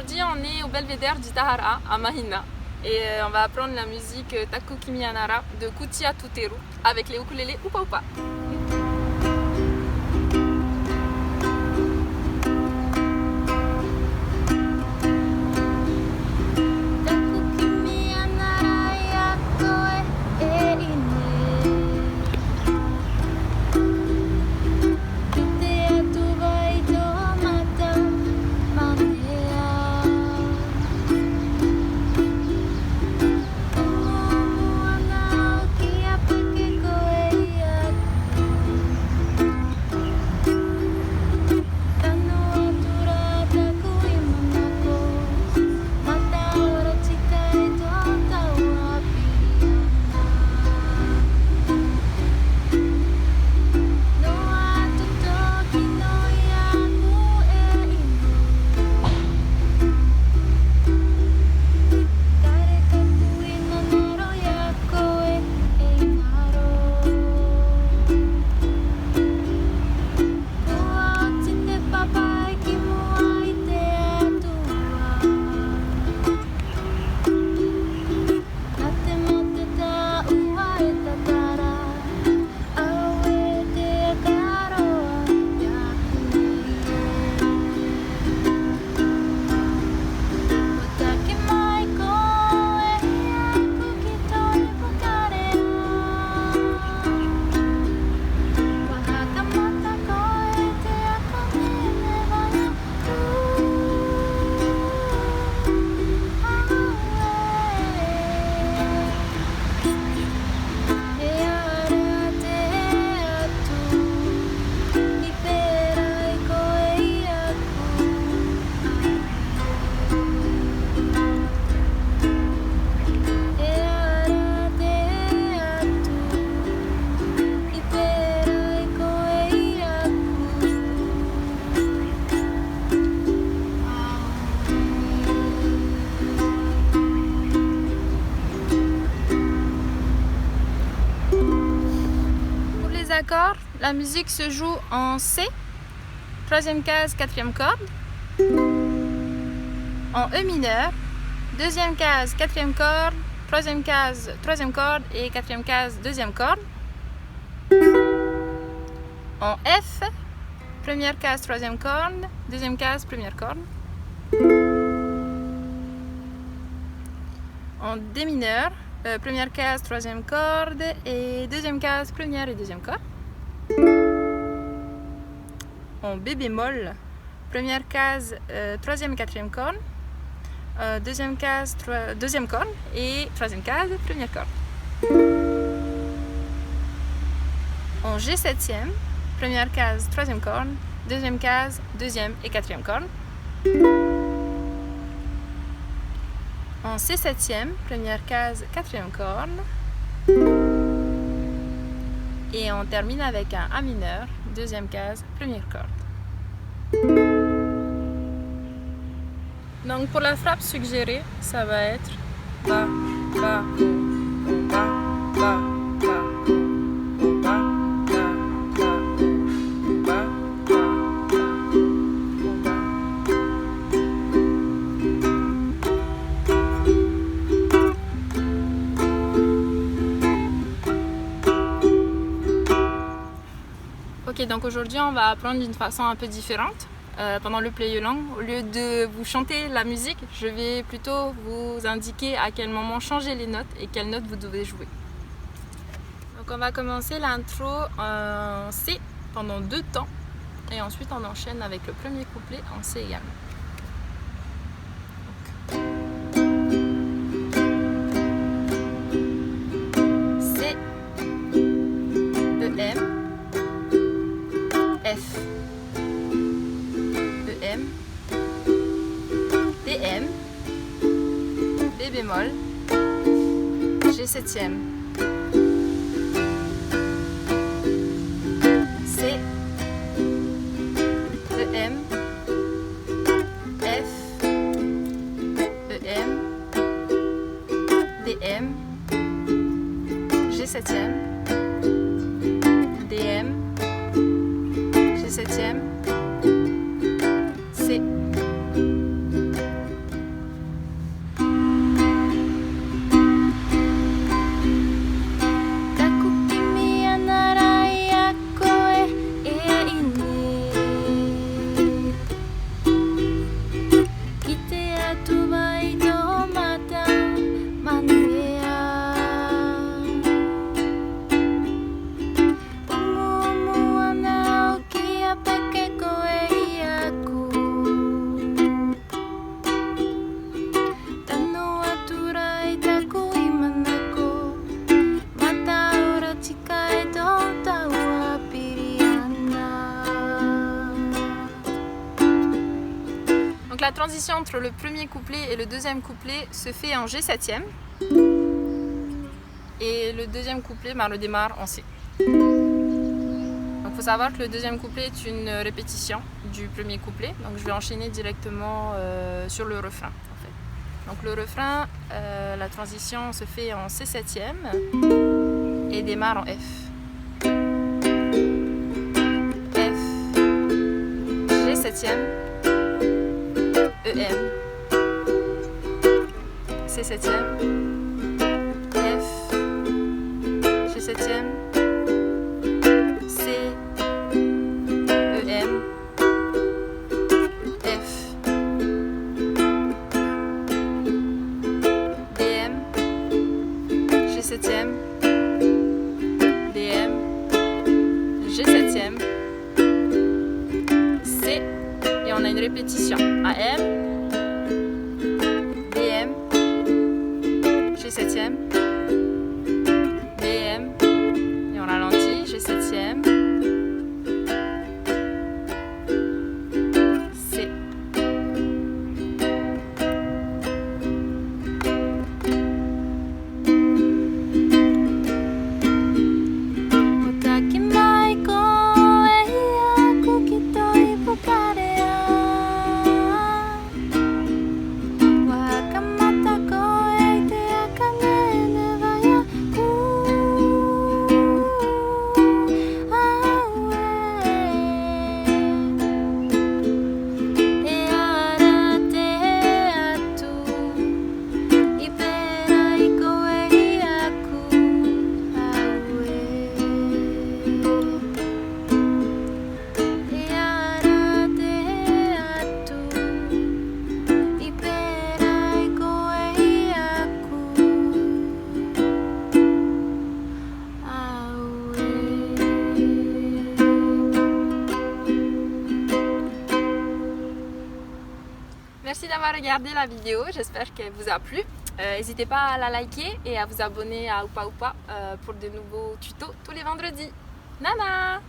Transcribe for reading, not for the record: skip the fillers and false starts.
Aujourd'hui, on est au Belvédère du Tahara à Mahina et on va apprendre la musique Taku Kimi Anara de Kutia Tuteru avec les ukulélés Upa Upa. Accords, la musique se joue en C, troisième case, quatrième corde, en E mineur, deuxième case, quatrième corde, troisième case, troisième corde et quatrième case, deuxième corde, en F, première case, troisième corde, deuxième case, première corde, en D mineur, première case, troisième corde et deuxième case, première et deuxième corde. En B bémol, première case, troisième et quatrième corde, deuxième case, deuxième corde et troisième case, première corde. En G septième, première case, troisième corde, deuxième case, deuxième et quatrième corde. En C septième, première case, quatrième corde. Et on termine avec un A mineur, deuxième case, première corde. Donc pour la frappe suggérée, ça va être Ba, Ba, Ba, Ba, Ba, Ba, Ba, Ba, Ba, Ok, donc aujourd'hui on va apprendre d'une façon un peu différente. Pendant le play along, au lieu de vous chanter la musique, je vais plutôt vous indiquer à quel moment changer les notes et quelles notes vous devez jouer. Donc on va commencer l'intro en C pendant 2 temps et ensuite on enchaîne avec le premier couplet en C également. C, E, M, F, E, M, D, M, B bémol, G septième, C, E, M, F, E, M, D, M, G septième, D, M, G septième, C, la transition entre le premier couplet et le deuxième couplet se fait en G7e. Et le deuxième couplet, le démarre en C. Donc il faut savoir que le deuxième couplet est une répétition du premier couplet. Donc je vais enchaîner directement sur le refrain. En fait. Donc le refrain, la transition se fait en C7e et démarre en F. F, G7e, EM, C7e, F, G7e, C, EM, F, DM, G7e, DM, G7e, C, et on a une répétition, AM, DM, G7e, DM, et on ralentit, G7e, C. Merci d'avoir regardé la vidéo, j'espère qu'elle vous a plu. N'hésitez pas à la liker et à vous abonner à Oupa Oupa pour de nouveaux tutos tous les vendredis. Nana!